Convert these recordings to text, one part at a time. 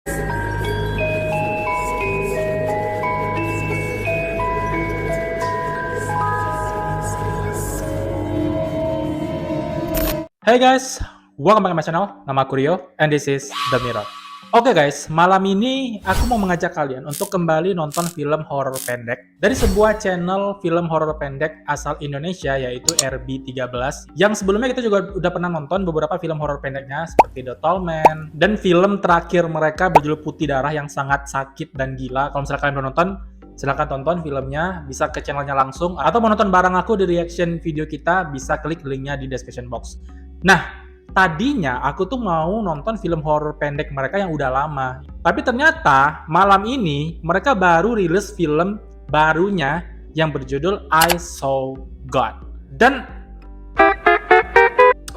Hey guys, welcome back to my channel. Nama aku Rio, and this is The Mirror. Oke guys, malam ini aku mau mengajak kalian untuk kembali nonton film horor pendek dari sebuah channel film horor pendek asal Indonesia, yaitu RB13. Yang sebelumnya kita juga udah pernah nonton beberapa film horor pendeknya seperti The Tallman, dan film terakhir mereka berjudul Putih Darah yang sangat sakit dan gila. Kalau misalnya kalian belum nonton, silahkan tonton filmnya, bisa ke channelnya langsung, atau mau nonton bareng aku di reaction video kita, bisa klik linknya di description box. Nah, tadinya aku tuh mau nonton film horor pendek mereka yang udah lama. Tapi ternyata malam ini mereka baru rilis film barunya yang berjudul I Saw God. Dan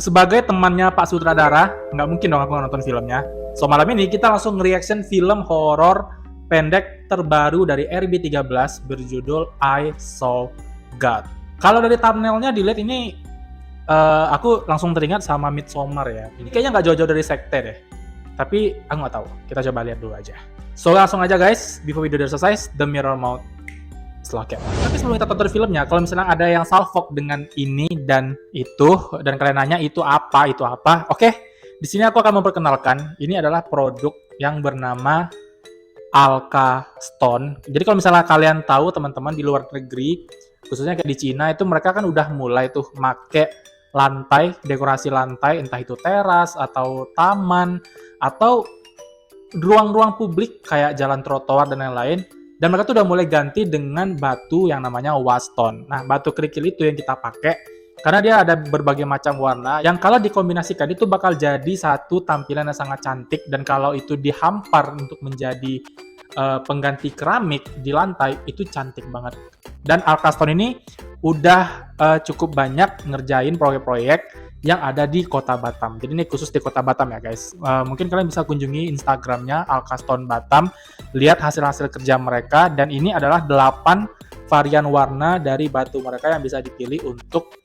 sebagai temannya Pak Sutradara, nggak mungkin dong aku nonton filmnya. So malam ini kita langsung reaction film horor pendek terbaru dari RB13 berjudul I Saw God. Kalau dari thumbnailnya dilihat ini aku langsung teringat sama Midsommar ya. Ini kayaknya nggak jauh-jauh dari sekte deh. Tapi aku nggak tahu. Kita coba lihat dulu aja. So langsung aja guys, before video udah selesai, The Mirror Mouth Slow Cap. Tapi sebelum kita tonton filmnya, kalau misalnya ada yang salfok dengan ini dan itu, dan kalian nanya itu apa, oke. Di sini aku akan memperkenalkan, ini adalah produk yang bernama Alka Stone. Jadi kalau misalnya kalian tahu teman-teman di luar negeri, khususnya kayak di Cina itu mereka kan udah mulai tuh make lantai, dekorasi lantai, entah itu teras atau taman atau ruang-ruang publik kayak jalan trotoar dan lain-lain. Dan mereka tuh udah mulai ganti dengan batu yang namanya waston. Nah, batu kerikil itu yang kita pakai karena dia ada berbagai macam warna yang kalau dikombinasikan itu bakal jadi satu tampilan yang sangat cantik, dan kalau itu dihampar untuk menjadi pengganti keramik di lantai itu cantik banget. Dan Alka Stone ini udah cukup banyak ngerjain proyek-proyek yang ada di Kota Batam. Jadi ini khusus di Kota Batam ya guys. Mungkin kalian bisa kunjungi Instagramnya Alka Stone Batam, lihat hasil-hasil kerja mereka, dan ini adalah 8 varian warna dari batu mereka yang bisa dipilih untuk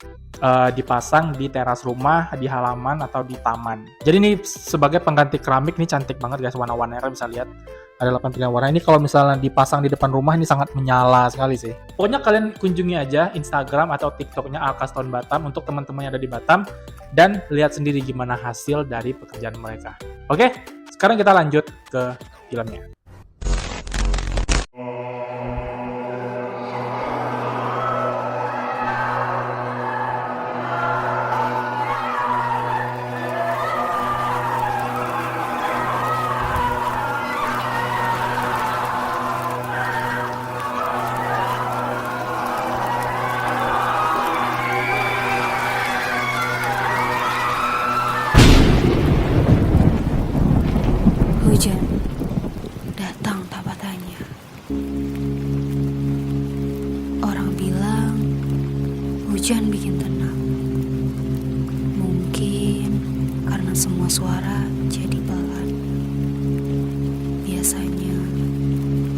dipasang di teras rumah, di halaman, atau di taman. Jadi ini sebagai pengganti keramik, ini cantik banget guys warna-warnanya, kalian bisa lihat. Ada 8 pilihan warna. Ini kalau misalnya dipasang di depan rumah ini sangat menyala sekali sih. Pokoknya kalian kunjungi aja Instagram atau TikToknya Alka Stone Batam untuk teman-teman yang ada di Batam dan lihat sendiri gimana hasil dari pekerjaan mereka. Oke, sekarang kita lanjut ke filmnya. Hujan datang tanpa tanya. Orang bilang hujan bikin tenang. Mungkin karena semua suara jadi pelan. Biasanya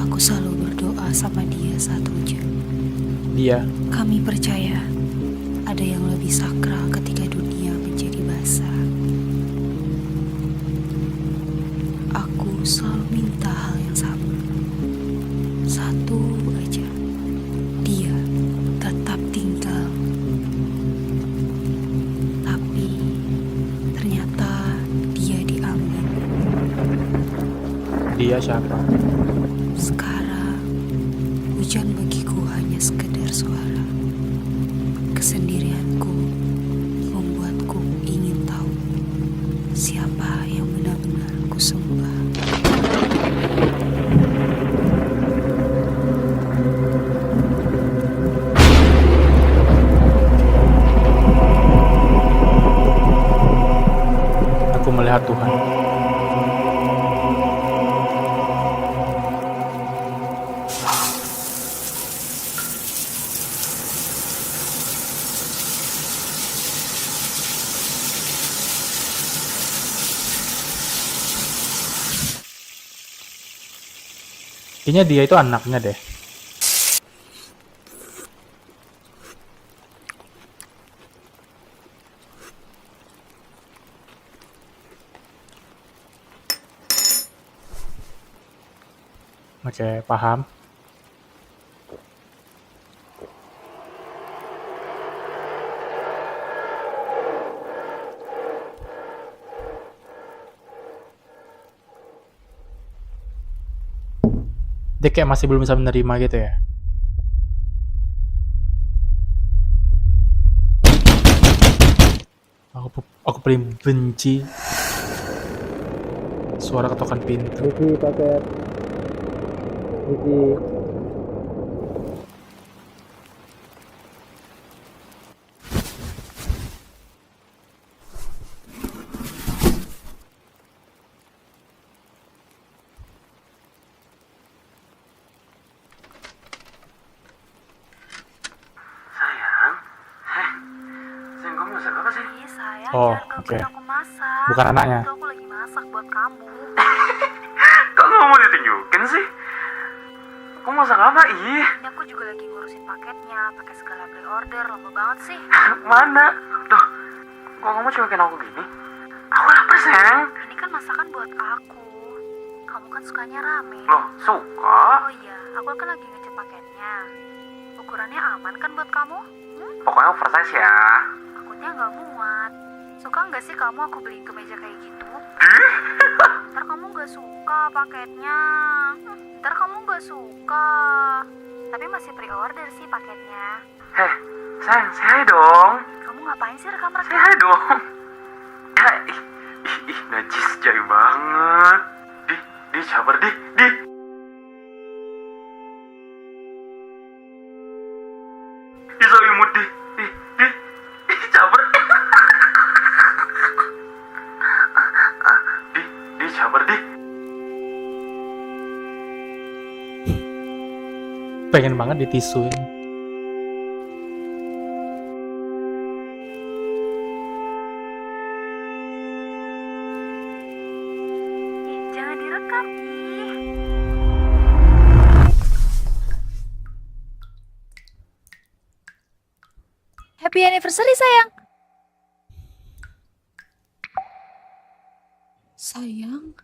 aku selalu berdoa sama dia saat hujan. Kami percaya ada yang lebih sakral ketika dunia menjadi basah. Aku selalu minta hal yang sama. Satu aja. Dia tetap tinggal. Tapi ternyata dia diambil. Dia siapa? Sekarang hujan bagiku hanya sekedar suara. Kesendirianku membuatku ingin tahu siapa yang benar-benar kusembah. Aku melihat Tuhan. Kayaknya dia itu anaknya deh. Oke, paham. Dia kayak masih belum bisa menerima gitu ya. Aku paling benci suara ketokan pintu. Ricky paket. Ricky. Sayang, sayang kamu masak apa sih? Ih, sayang, Oh, jangan oke. gangguin aku masak. Bukan anaknya. Itu aku lagi masak buat kamu. Kok nggak mau ditunjukin sih? Kamu masak apa? Ih, Ini aku juga lagi ngurusin paketnya, pakai segala pre-order, lama banget sih. mana? Loh, kok kamu cuekin aku gini? Aku lapar, sayang. Ini kan masakan buat aku. Kamu kan sukanya rame. Loh, suka? Oh iya, aku kan lagi ngecek paketnya. Ukurannya aman kan buat kamu? Pokoknya oversize ya. Takutnya nggak muat. Suka nggak sih kamu aku beliin kemeja kayak gitu? Ntar kamu nggak suka paketnya. Ntar kamu nggak suka. Tapi masih pre-order sih paketnya. Sayang, say dong. Kamu ngapain sih rekam-rekam? Say dong. Ya, najis jai banget. Di, sabar, di. So imut, di, sabar. Di, sabar, di. Pengen banget ditisuin. Ih, jangan direkam. Ih. Happy anniversary sayang. Sayang.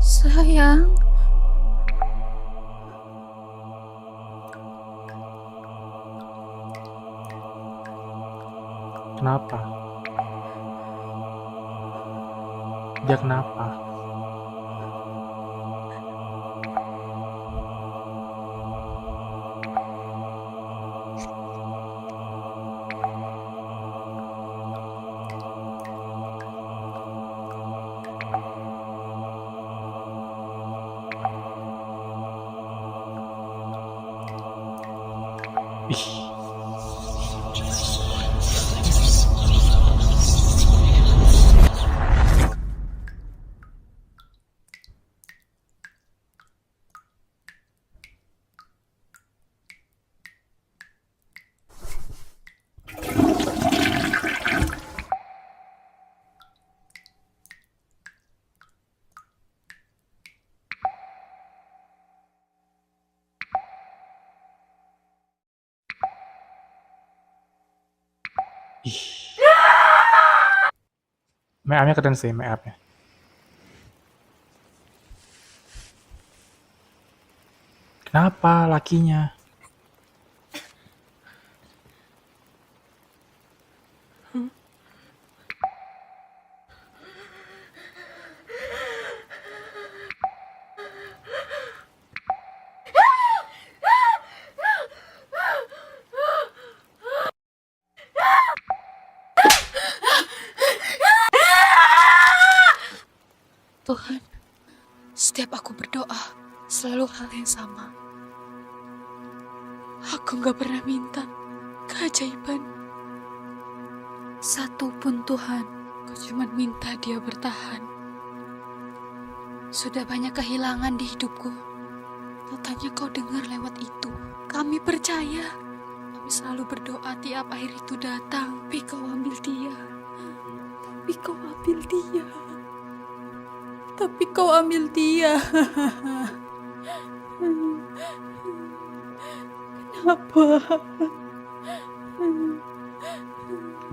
Sayang. Kenapa? Dia kenapa? Ih. Ih. Make up-nya keren sih, make up-nya. Kenapa lakinya? Tuhan, setiap aku berdoa, selalu hal yang sama. Aku gak pernah minta keajaiban satupun Tuhan. Aku cuma minta dia bertahan. Sudah banyak kehilangan di hidupku. Totanya kau dengar lewat itu. Kami percaya. Kami selalu berdoa tiap air itu datang. Tapi kau ambil dia. Tapi kau ambil dia. Tapi kau ambil dia. Apa?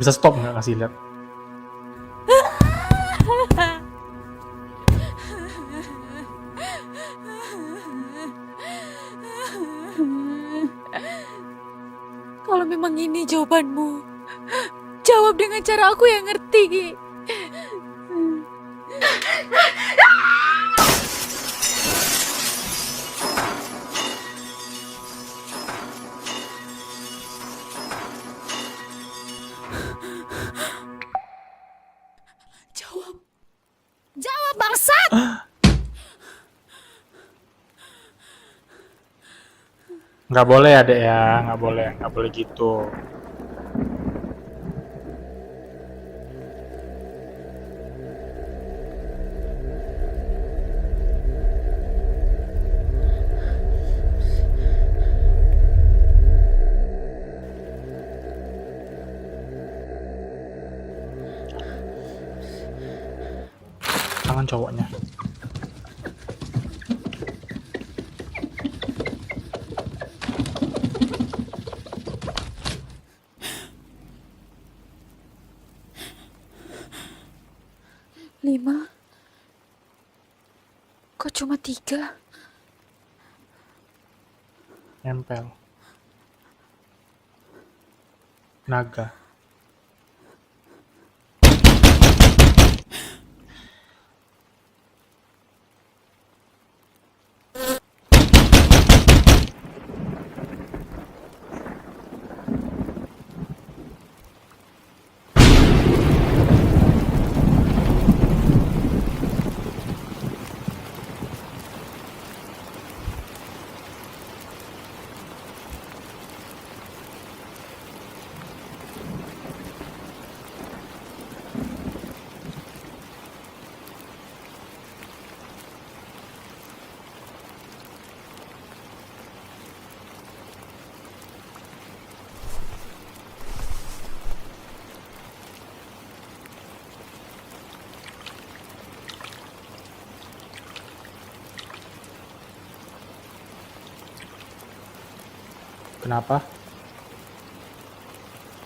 Bisa stop nggak kasih lihat? Kalau memang ini jawabanmu, jawab dengan cara aku yang ngerti. Jawab. Jawab, bangsat! Nggak boleh ya, Dek ya. Nggak boleh gitu. Tangan cowoknya. Lima? Kok cuma 3? Nempel. Naga. Kenapa?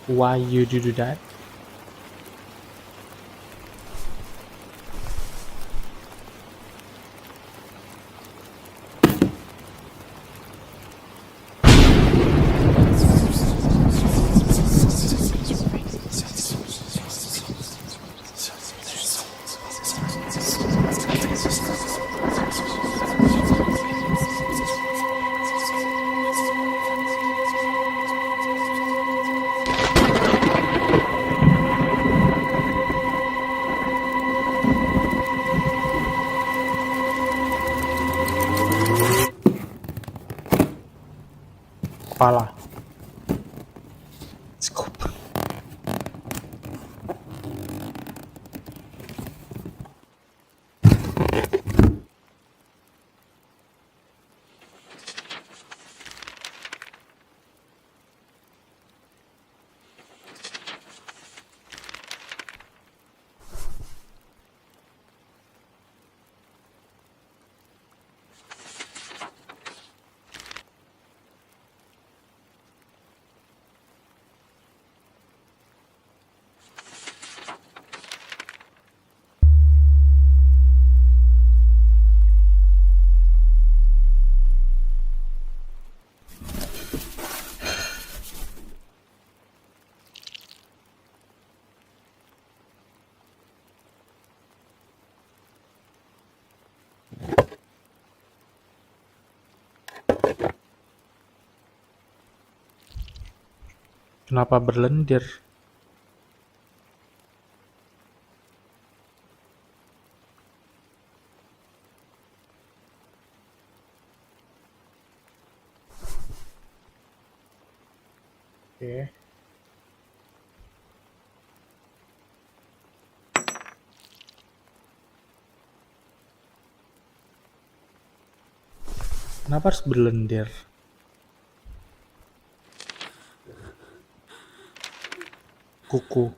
Why you do that? Kepala. Scoop. Kenapa berlendir? Oke. Kenapa harus berlendir? Kuku.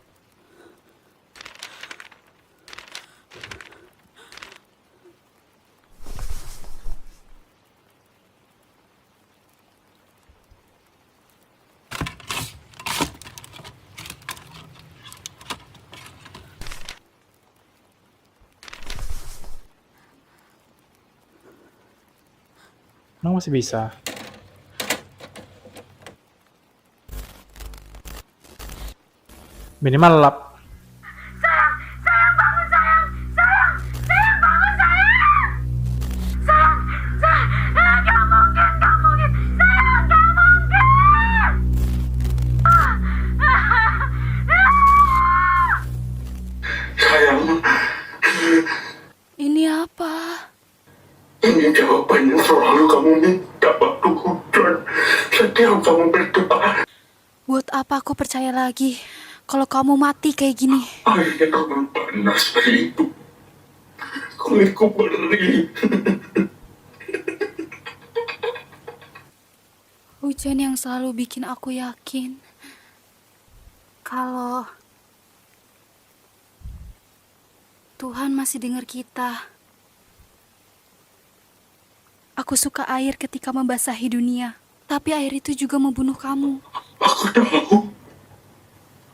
Emang masih bisa? Minimal lap. Sayang, Ini apa? ini jawaban yang selalu kamu minta waktu hujan. Setiap kamu berdoa, Buat apa aku percaya lagi kalau kamu mati kayak gini? airnya kamu panas dari itu. Kulitku beri. Hujan yang selalu bikin aku yakin kalau Tuhan masih dengar kita. Aku suka air ketika membasahi dunia, tapi air itu juga membunuh kamu. Aku tahu.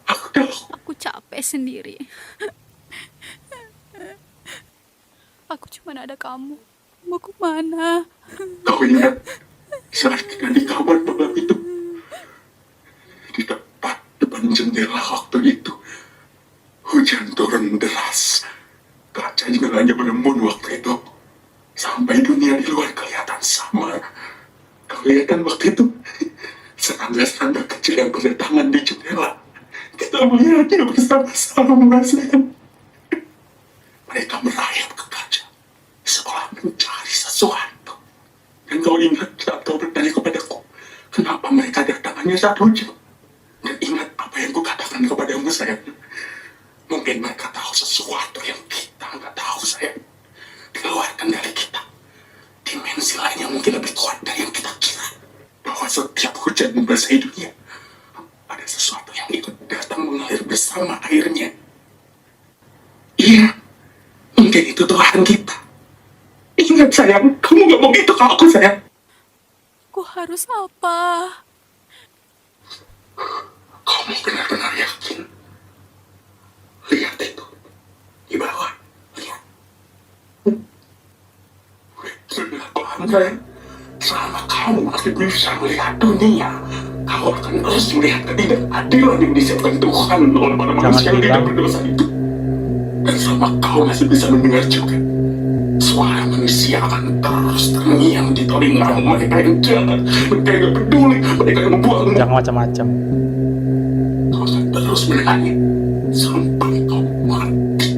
Aku tahu. Aku capek sendiri. Aku cuma ada kamu. Mau kemana? Kau ingat saat kita di kamar malam itu, di tempat depan jendela waktu itu, hujan turun deras. Kaca juga hanya berembun waktu itu. Sampai dunia di luar kelihatan samar. Kelihatan waktu itu serangga-serangga kecil yang berdatangan di jendela. Kita melihatnya bersama-sama, sayang. Mereka merayap ke kaca seolah mencari sesuatu. Dan kau ingat saat kau bertanya kepadaku, kenapa mereka datang hanya saat hujan? Dan ingat apa yang kukatakan kepadamu, sayang. Mungkin mereka tahu sesuatu yang kita nggak tahu, sayang. Dikeluarkan dari kita. Dimensi lain yang mungkin lebih kuat dari yang kita kira. Bahwa setiap hujan membasahi dunia, ada sesuatu yang ikut datang mengalir bersama airnya. Iya, mungkin itu Tuhan kita. Ingat, sayang, kamu gak mau gitu kalau aku, sayang. Aku harus apa? Kamu benar-benar yakin? Lihat itu. Di bawah. Lihat. Benar, sayang. Selama kamu masih bisa melihat dunia, kau akan terus melihat ketidakadilan yang disiapkan Tuhan oleh para manusia yang tidak berdosa itu. Dan selama kau masih bisa mendengar juga, suara manusia akan terus terngiang di telinga mereka yang jahat, mereka yang gak peduli, mereka yang membuangmu. Jangan macam-macam. Kau akan terus mendengarnya sampai kau mati.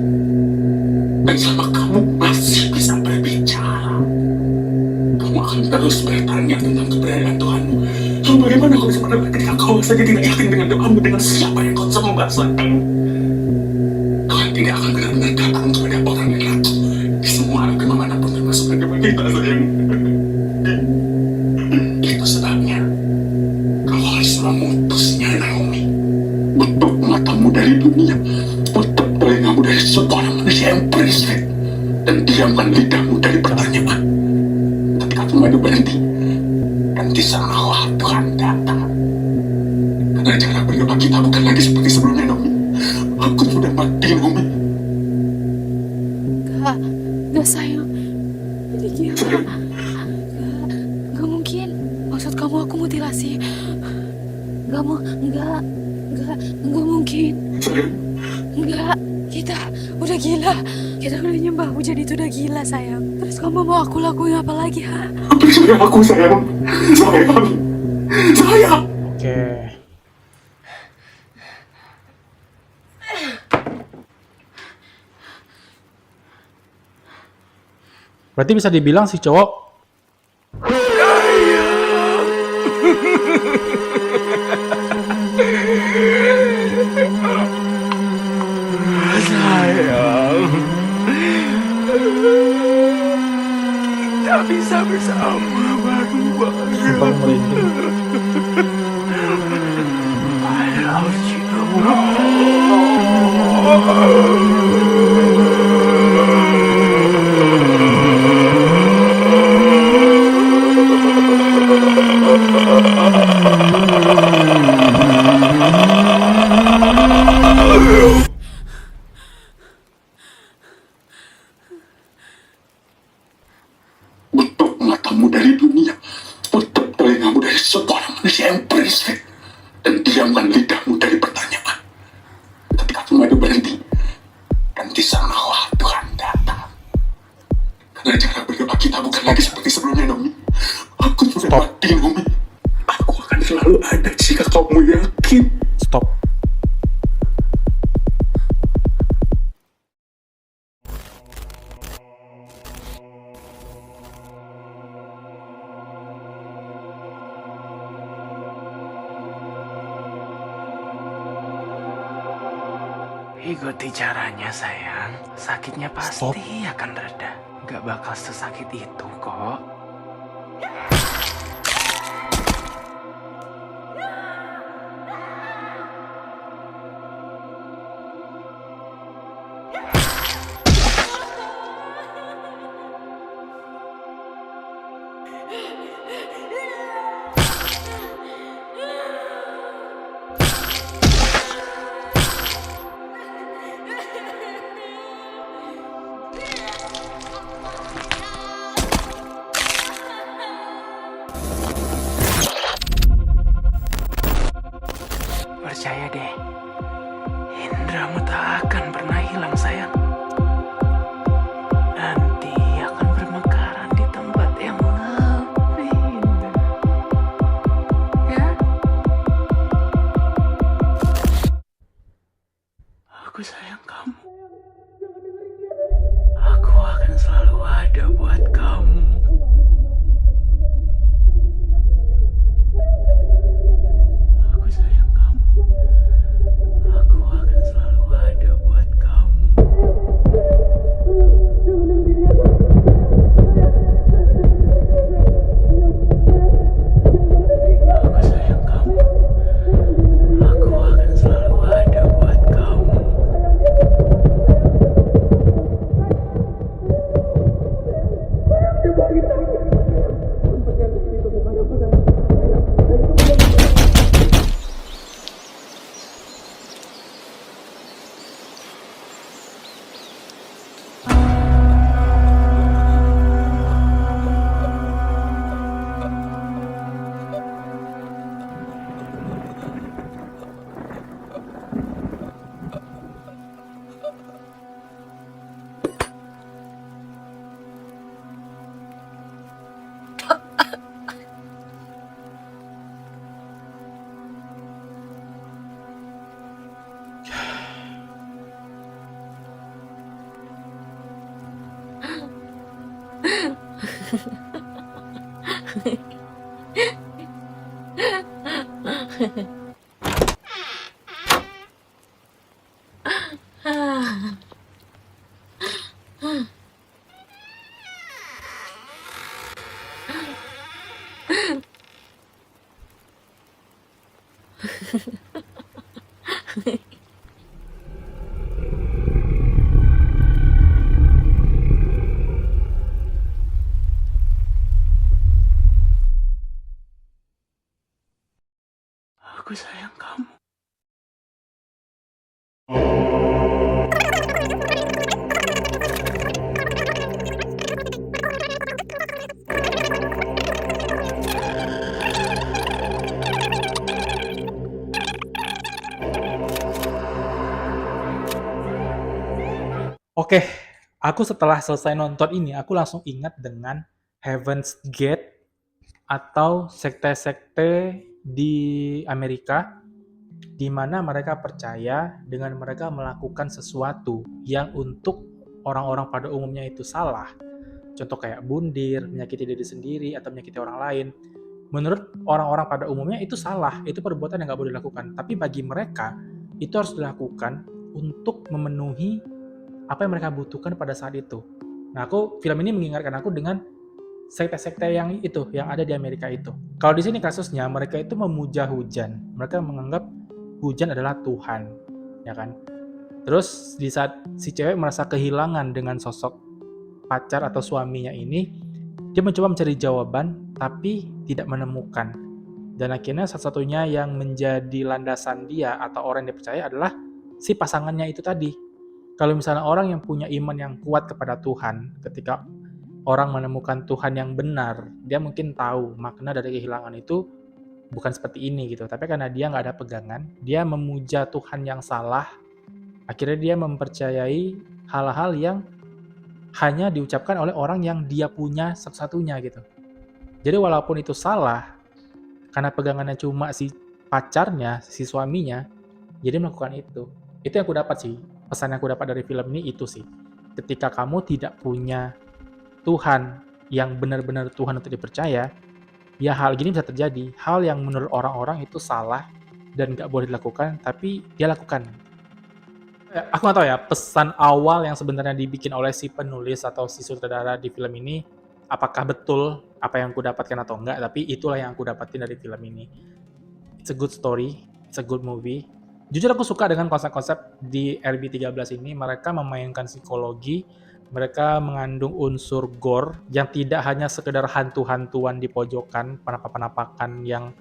Dan selama kamu masih bisa berbicara, kamu akan terus bertanya tentang keberadaan Tuhanmu. Lalu bagaimana kau bisa mendengar ketika kau saja tidak yakin dengan doamu, dengan siapa yang kau sembah, sayang? Tuhan tidak akan benar-benar datang kepada orang yang ragu di semua agama manapun, termasuk agama kita, sayang. Itu sebabnya kau harus memutusnya, Naomi. Tutup matamu dari dunia, tutup telingamu dari seorang manusia yang berisik, dan diamkan lidahmu dari pertanyaan. Ketika kamu itu berhenti, dan di sanalah Tuhan datang. Karena cara berdoa kita bukan lagi seperti sebelumnya, Naomi. Aku sudah mati, Naomi. Gak sayang. Jadi gila. Sayang, Gak mungkin. Maksud kamu aku mutilasi. Gak mungkin. sayang, Enggak, kita udah gila. Kita udah nyembah hujan itu udah gila, sayang. Terus kamu mau aku lakuin apa lagi, ha? percaya aku, sayang. Sayang, sayang. Oke. Berarti bisa dibilang si cowok Sayang, kita bisa bersama baru-baru. sumpah merinding. I love you. Tutup matamu dari dunia, manusia yang berisik dan diamkan lidahmu dari pertanyaan. Ketika semua itu berhenti, dan di sanalah Tuhan datang. Karena cara berdoa kita bukan lagi seperti sebelumnya, Nomi. Aku sudah mati, Nomi. Aku akan selalu ada jika kamu yakin. Stop. Ikuti caranya sayang, sakitnya pasti akan reda. Gak bakal sesakit itu kok. Percaya deh, indramu tak akan pernah hilang sayang. Nanti akan bermekaran di tempat yang lebih indah. Ya? Aku sayang kamu. Aku akan selalu ada buat kamu. Aku sayang kamu. Aku akan selalu ada buat kamu. Aku sayang kamu. Aku akan selalu ada buat kamu. Aku sayang kamu. Oke, aku setelah selesai nonton ini, aku langsung ingat dengan Heaven's Gate atau sekte-sekte di Amerika, di mana mereka percaya dengan mereka melakukan sesuatu yang untuk orang-orang pada umumnya itu salah. Contoh kayak bundir, menyakiti diri sendiri, atau menyakiti orang lain. Menurut orang-orang pada umumnya itu salah, itu perbuatan yang nggak boleh dilakukan. Tapi bagi mereka, itu harus dilakukan untuk memenuhi apa yang mereka butuhkan pada saat itu. Nah, film ini mengingatkan aku dengan sekte-sekte yang itu, yang ada di Amerika itu. Kalau di sini kasusnya, mereka itu memuja hujan. Mereka menganggap hujan adalah Tuhan, ya kan? Terus di saat si cewek merasa kehilangan dengan sosok pacar atau suaminya ini, dia mencoba mencari jawaban, tapi tidak menemukan. Dan akhirnya satu-satunya yang menjadi landasan dia atau orang yang dipercaya adalah si pasangannya itu tadi. Kalau misalnya orang yang punya iman yang kuat kepada Tuhan, ketika orang menemukan Tuhan yang benar, dia mungkin tahu makna dari kehilangan itu bukan seperti ini gitu. Tapi karena dia nggak ada pegangan, dia memuja Tuhan yang salah, akhirnya dia mempercayai hal-hal yang hanya diucapkan oleh orang yang dia punya satu-satunya gitu. Jadi walaupun itu salah, karena pegangannya cuma si pacarnya, si suaminya, jadi melakukan itu. Itu yang aku dapat sih. Pesan yang aku dapat dari film ini itu sih. Ketika kamu tidak punya Tuhan yang benar-benar Tuhan untuk dipercaya, ya hal gini bisa terjadi. Hal yang menurut orang-orang itu salah dan nggak boleh dilakukan, tapi dia lakukan. Aku nggak tahu ya, pesan awal yang sebenarnya dibikin oleh si penulis atau si sutradara di film ini, apakah betul apa yang aku dapatkan atau enggak, tapi itulah yang aku dapatin dari film ini. It's a good story, it's a good movie. Jujur aku suka dengan konsep-konsep di RB13 ini, mereka memainkan psikologi, mereka mengandung unsur gore yang tidak hanya sekedar hantu-hantuan di pojokan, penampakan-penampakan yang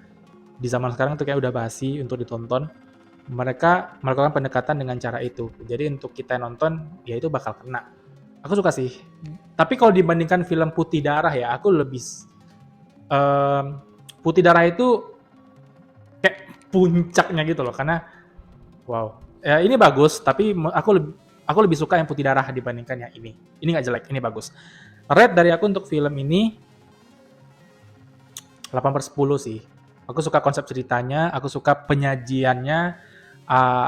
di zaman sekarang itu kayak udah basi untuk ditonton. Mereka melakukan pendekatan dengan cara itu. Jadi untuk kita yang nonton, ya itu bakal kena. Aku suka sih. Tapi kalau dibandingkan film Putih Darah ya, aku lebih Putih Darah itu kayak puncaknya gitu loh, karena wow. Ya ini bagus, tapi aku lebih suka yang Putih Darah dibandingkan yang ini. Ini nggak jelek, ini bagus. Rate dari aku untuk film ini 8/10 sih. Aku suka konsep ceritanya, aku suka penyajiannya,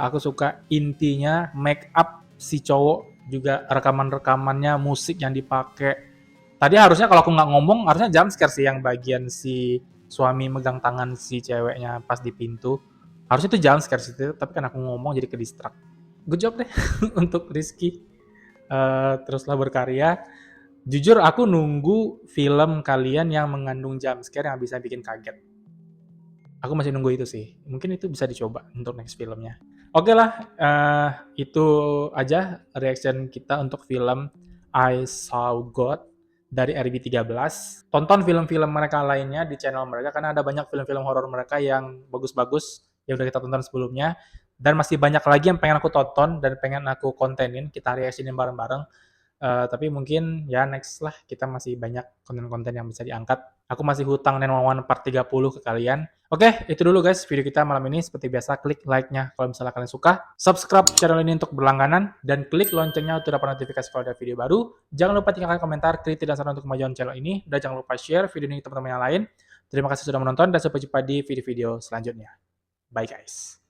aku suka intinya, make up si cowok juga, rekaman-rekamannya, musik yang dipakai. Tadi harusnya kalau aku nggak ngomong, harusnya jump scare sih yang bagian si suami megang tangan si ceweknya pas di pintu. Harusnya itu jump scare sih, tapi kan aku ngomong jadi ke distract. Good job deh untuk Rizky. Teruslah berkarya. Jujur aku nunggu film kalian yang mengandung jump scare yang bisa bikin kaget. Aku masih nunggu itu sih. Mungkin itu bisa dicoba untuk next filmnya. Oke lah, itu aja reaction kita untuk film I Saw God dari RB13. Tonton film-film mereka lainnya di channel mereka, karena ada banyak film-film horor mereka yang bagus-bagus yang udah kita tonton sebelumnya. Dan masih banyak lagi yang pengen aku tonton dan pengen aku kontenin, kita reaksiin bareng-bareng. Tapi mungkin ya next lah, kita masih banyak konten-konten yang bisa diangkat. Aku masih hutang 911 part 30 ke kalian. Oke, itu dulu guys video kita malam ini. Seperti biasa, klik like-nya kalau misalnya kalian suka. Subscribe channel ini untuk berlangganan. Dan klik loncengnya untuk dapat notifikasi kalau ada video baru. Jangan lupa tinggalkan komentar, kritik, dan saran untuk kemajuan channel ini. Dan jangan lupa share video ini ke teman-teman yang lain. Terima kasih sudah menonton dan sampai jumpa di video-video selanjutnya. Bye guys.